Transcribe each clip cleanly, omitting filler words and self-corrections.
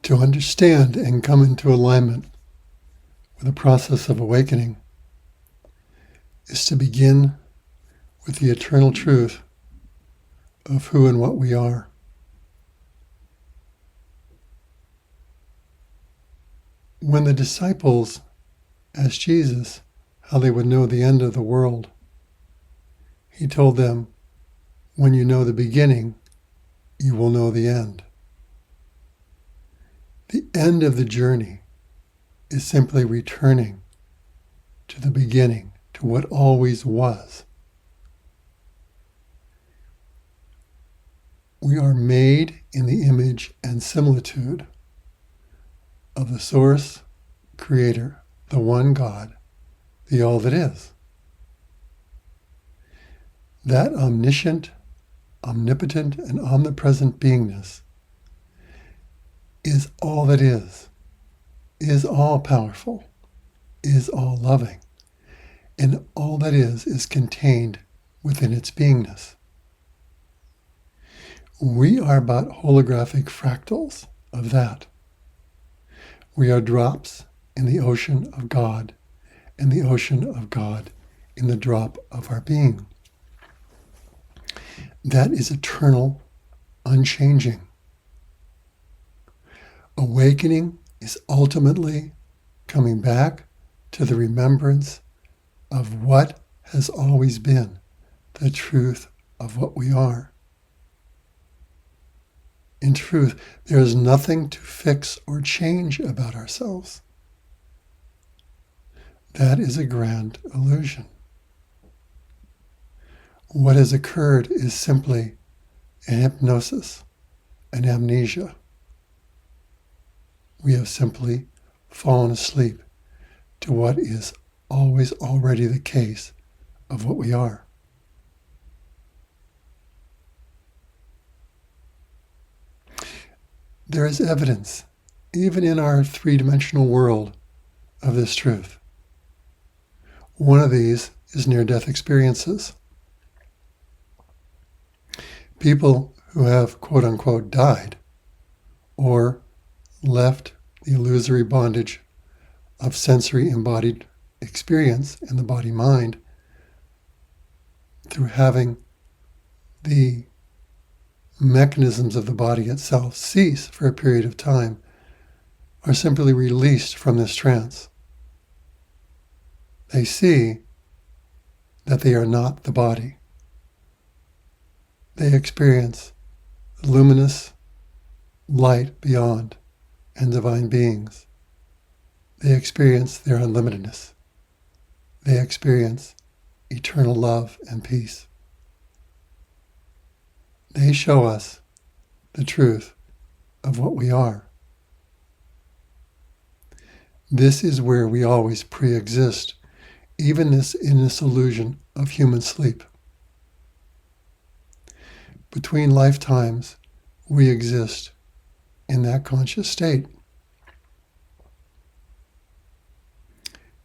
To understand and come into alignment with the process of awakening is to begin with the eternal truth of who and what we are. When the disciples asked Jesus how they would know the end of the world, he told them, when you know the beginning, you will know the end. The end of the journey is simply returning to the beginning, to what always was. We are made in the image and similitude of the Source, Creator, the one God, the all that is. That omniscient, omnipotent, and omnipresent beingness is all that is all powerful, is all loving, and all that is contained within its beingness. We are but holographic fractals of that. We are drops in the ocean of God, and the ocean of God in the drop of our being. That is eternal, unchanging. Awakening is ultimately coming back to the remembrance of what has always been, the truth of what we are. In truth, there is nothing to fix or change about ourselves. That is a grand illusion. What has occurred is simply an hypnosis, an amnesia. We have simply fallen asleep to what is always already the case of what we are. There is evidence, even in our three-dimensional world, of this truth. One of these is near-death experiences. People who have, quote-unquote, died or left the illusory bondage of sensory embodied experience in the body-mind through having the mechanisms of the body itself cease for a period of time are simply released from this trance. They see that they are not the body. They experience the luminous light beyond and divine beings. They experience their unlimitedness. They experience eternal love and peace. They show us the truth of what we are. This is where we always pre-exist, even in this illusion of human sleep. Between lifetimes, we exist in that conscious state.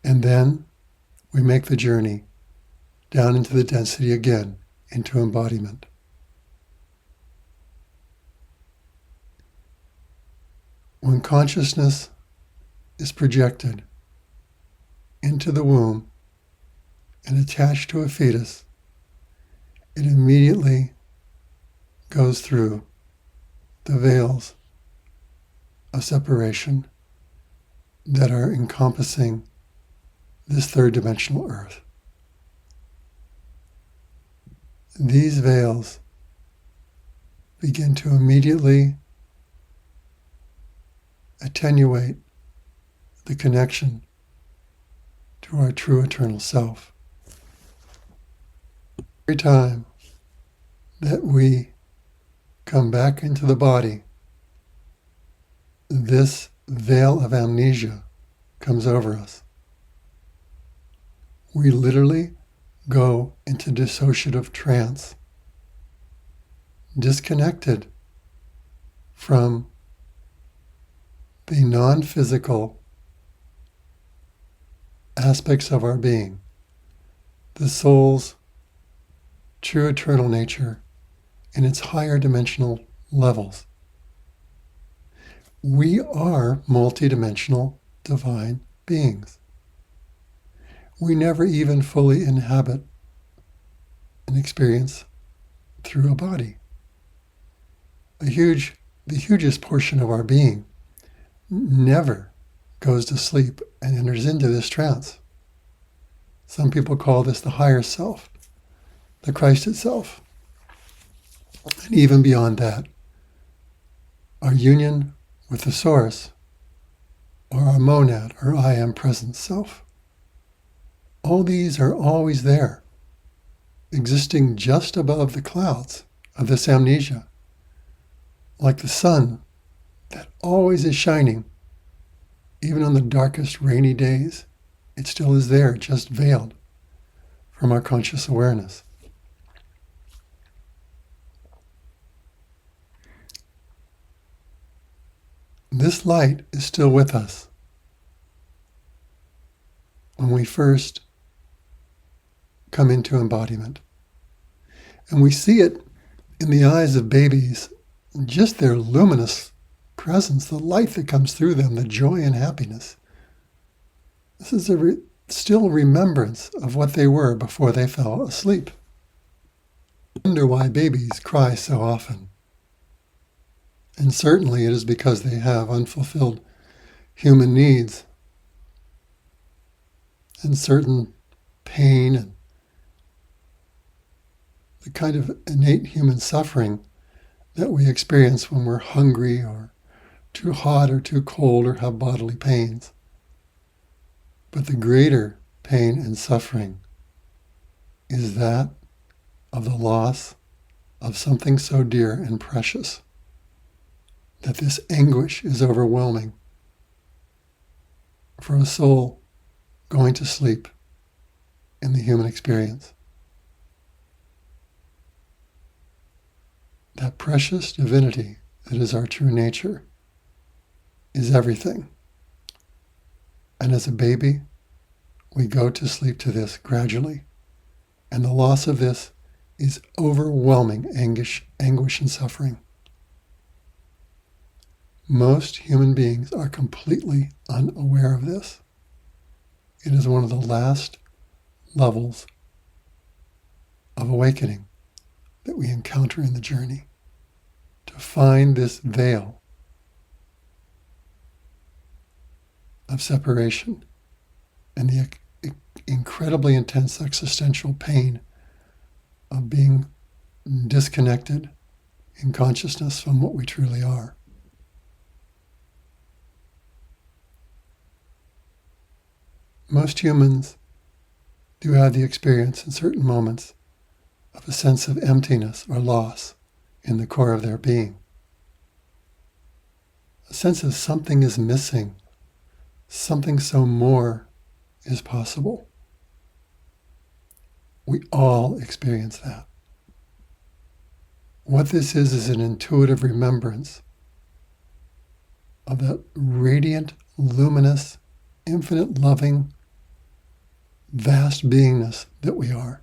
And then we make the journey down into the density again, into embodiment. When consciousness is projected into the womb and attached to a fetus, it immediately goes through the veils of separation that are encompassing this third-dimensional earth. These veils begin to immediately attenuate the connection to our true eternal self. Every time that we come back into the body, this veil of amnesia comes over us. We literally go into dissociative trance, disconnected from the non-physical aspects of our being, the soul's true eternal nature in its higher dimensional levels. We are multidimensional divine beings. We never even fully inhabit an experience through a body. The hugest portion of our being never goes to sleep and enters into this trance. Some people call this the higher self, the Christ itself. And even beyond that, our union with the source, or our monad, or I am present self. All these are always there, existing just above the clouds of this amnesia, like the sun that always is shining. Even on the darkest rainy days, it still is there, just veiled from our conscious awareness. This light is still with us when we first come into embodiment. And we see it in the eyes of babies, just their luminous presence, the light that comes through them, the joy and happiness. This is a still remembrance of what they were before they fell asleep. I wonder why babies cry so often. And certainly it is because they have unfulfilled human needs and certain pain and the kind of innate human suffering that we experience when we're hungry or too hot or too cold or have bodily pains. But the greater pain and suffering is that of the loss of something so dear and precious, that this anguish is overwhelming for a soul going to sleep in the human experience. That precious divinity that is our true nature is everything. And as a baby, we go to sleep to this gradually. And the loss of this is overwhelming anguish and suffering. Most human beings are completely unaware of this. It is one of the last levels of awakening that we encounter in the journey, to find this veil of separation and the incredibly intense existential pain of being disconnected in consciousness from what we truly are. Most humans do have the experience in certain moments of a sense of emptiness or loss in the core of their being. A sense of something is missing, something so more is possible. We all experience that. What this is an intuitive remembrance of that radiant, luminous, infinite loving, vast beingness that we are,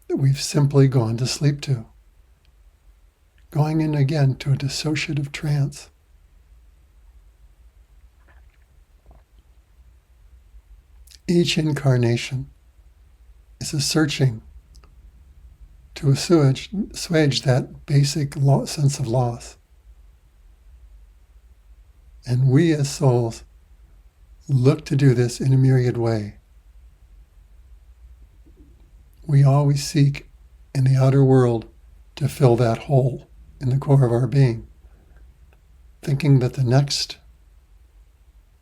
that we've simply gone to sleep to, going in again to a dissociative trance. Each incarnation is a searching to assuage that basic sense of loss. And we as souls look to do this in a myriad way. We always seek in the outer world to fill that hole in the core of our being, thinking that the next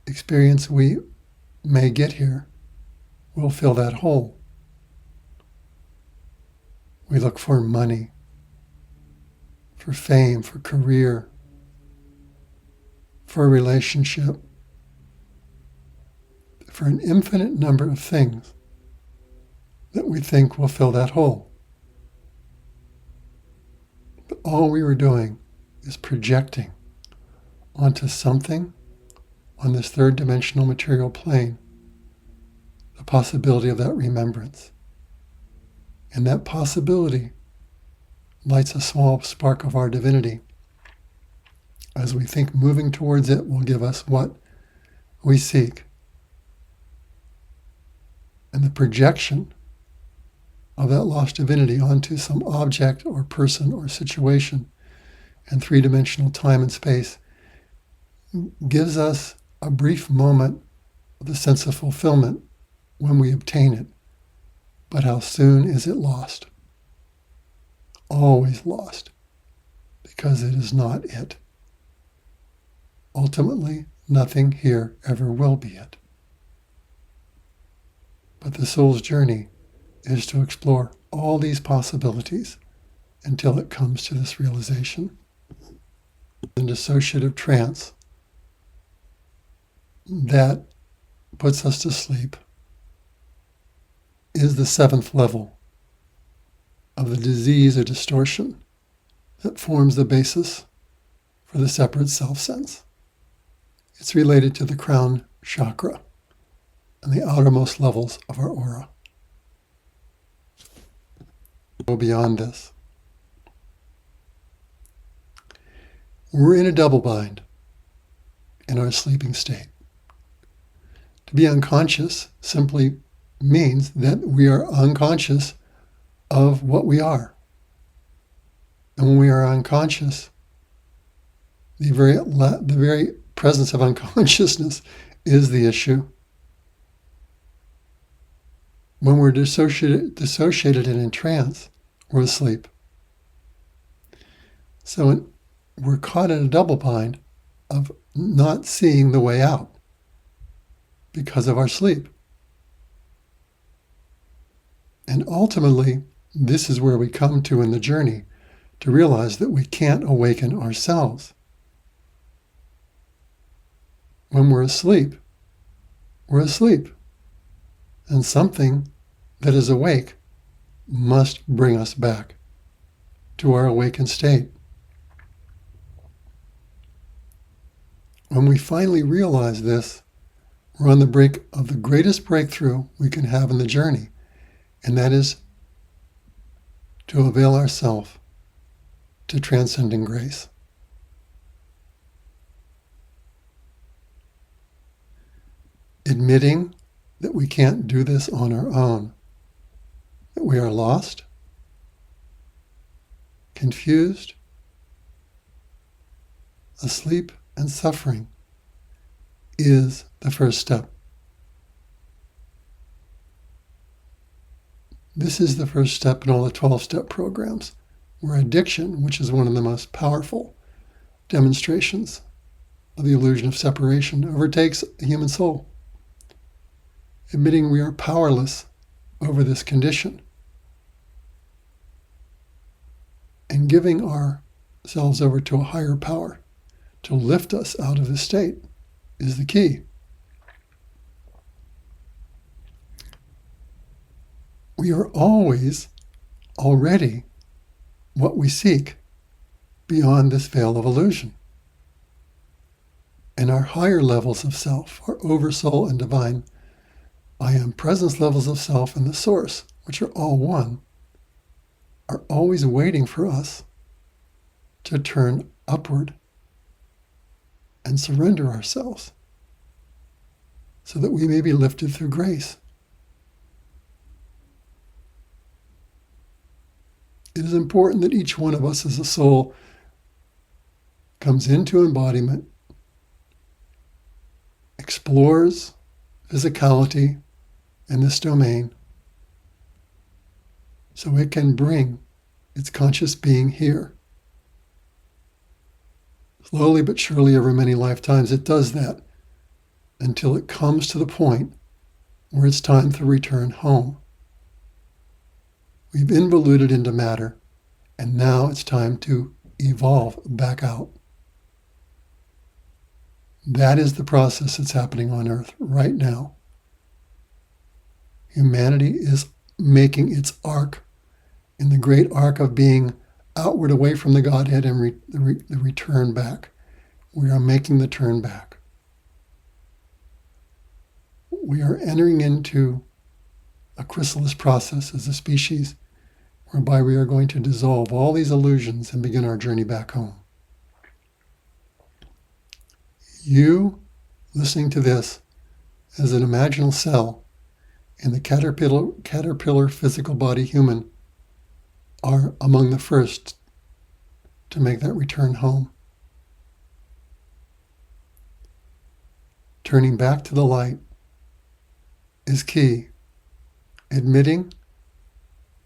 experience we may get here will fill that hole. We look for money, for fame, for career, for a relationship, for an infinite number of things that we think will fill that hole. But all we were doing is projecting onto something on this third dimensional material plane the possibility of that remembrance. And that possibility lights a small spark of our divinity as we think moving towards it will give us what we seek. And the projection of that lost divinity onto some object or person or situation in three-dimensional time and space gives us a brief moment of the sense of fulfillment when we obtain it. But how soon is it lost? Always lost, because it is not it. Ultimately, nothing here ever will be it. But the soul's journey is to explore all these possibilities until it comes to this realization. In dissociative trance, that puts us to sleep, is the seventh level of the disease or distortion that forms the basis for the separate self-sense. It's related to the crown chakra and the outermost levels of our aura. Go beyond this. We're in a double bind in our sleeping state. To be unconscious simply means that we are unconscious of what we are. And when we are unconscious, the very presence of unconsciousness is the issue. When we're dissociated and in trance, we're asleep. So we're caught in a double bind of not seeing the way out because of our sleep. And ultimately, this is where we come to in the journey, to realize that we can't awaken ourselves. When we're asleep, we're asleep. And something that is awake must bring us back to our awakened state. When we finally realize this, we're on the brink of the greatest breakthrough we can have in the journey, and that is to avail ourselves to transcending grace. Admitting that we can't do this on our own, that we are lost, confused, asleep, and suffering is the first step. This is the first step in all the 12-step programs, where addiction, which is one of the most powerful demonstrations of the illusion of separation, overtakes the human soul. Admitting we are powerless over this condition and giving ourselves over to a higher power to lift us out of this state is the key. We are always already what we seek beyond this veil of illusion. And our higher levels of self, our oversoul and divine I am presence levels of self and the source, which are all one, are always waiting for us to turn upward and surrender ourselves so that we may be lifted through grace. It is important that each one of us as a soul comes into embodiment, explores physicality in this domain, so it can bring its conscious being here. Slowly but surely over many lifetimes it does that until it comes to the point where it's time to return home. We've involuted into matter, and now it's time to evolve back out. That is the process that's happening on Earth right now. Humanity is making its arc in the great arc of being outward away from the Godhead and the return back. We are making the turn back. We are entering into a chrysalis process as a species whereby we are going to dissolve all these illusions and begin our journey back home. You, listening to this as an imaginal cell in the caterpillar physical body human, are among the first to make that return home. Turning back to the light is key. Admitting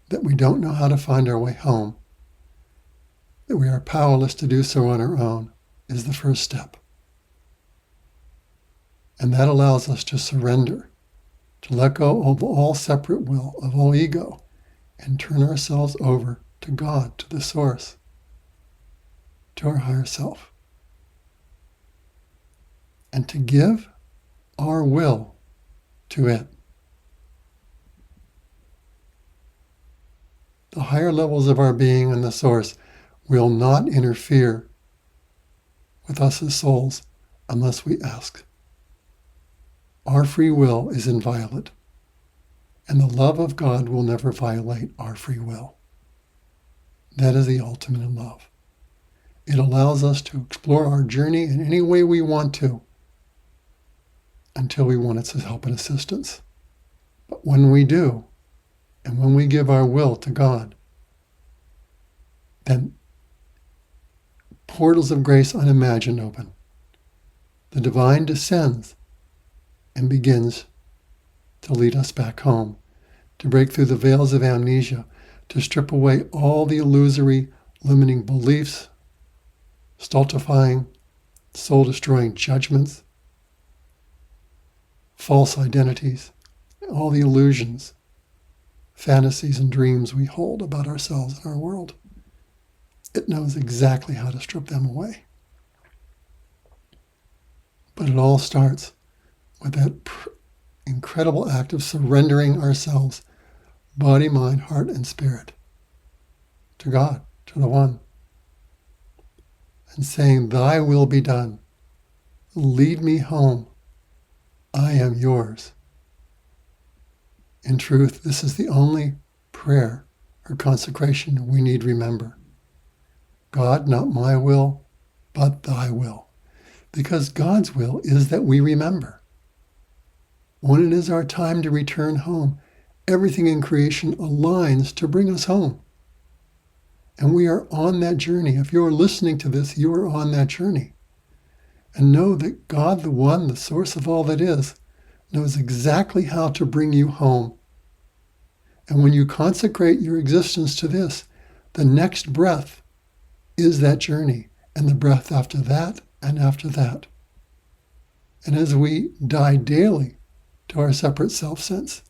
that we don't know how to find our way home, that we are powerless to do so on our own, is the first step. And that allows us to surrender, to let go of all separate will, of all ego, and turn ourselves over to God, to the source, to our higher self. And to give our will to it. The higher levels of our being and the source will not interfere with us as souls unless we ask. Our free will is inviolate, and the love of God will never violate our free will. That is the ultimate in love. It allows us to explore our journey in any way we want to, until we want its help and assistance. But when we do, and when we give our will to God, then portals of grace unimagined open. The divine descends and begins to lead us back home, to break through the veils of amnesia, to strip away all the illusory, limiting beliefs, stultifying, soul-destroying judgments, false identities, all the illusions, fantasies and dreams we hold about ourselves and our world. It knows exactly how to strip them away. But it all starts with that incredible act of surrendering ourselves, body, mind, heart, and spirit, to God, to the One, and saying, "Thy will be done. Lead me home. I am yours." In truth, this is the only prayer or consecration we need remember. God, not my will, but thy will. Because God's will is that we remember. When it is our time to return home, everything in creation aligns to bring us home. And we are on that journey. If you're listening to this, you are on that journey. And know that God, the One, the source of all that is, knows exactly how to bring you home. And when you consecrate your existence to this, the next breath is that journey, and the breath after that, and after that. And as we die daily to our separate self-sense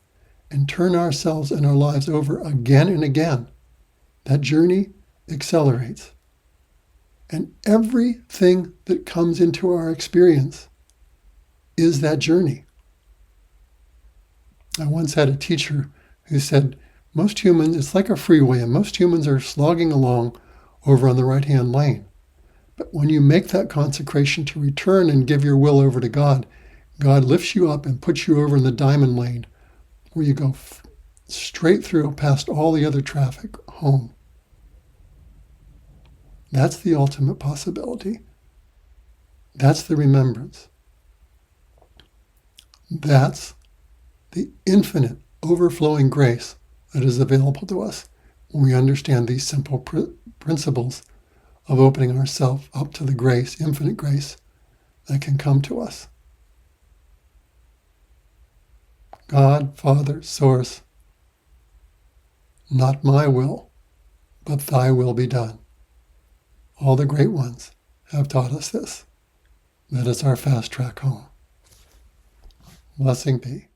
and turn ourselves and our lives over again and again, that journey accelerates. And everything that comes into our experience is that journey. I once had a teacher who said, most humans, it's like a freeway, and most humans are slogging along over on the right-hand lane. But when you make that consecration to return and give your will over to God, God lifts you up and puts you over in the diamond lane, where you go straight through past all the other traffic home. That's the ultimate possibility. That's the remembrance. That's the infinite overflowing grace that is available to us when we understand these simple principles of opening ourselves up to the grace, infinite grace, that can come to us. God, Father, Source, not my will, but thy will be done. All the great ones have taught us this. That is our fast track home. Blessing be.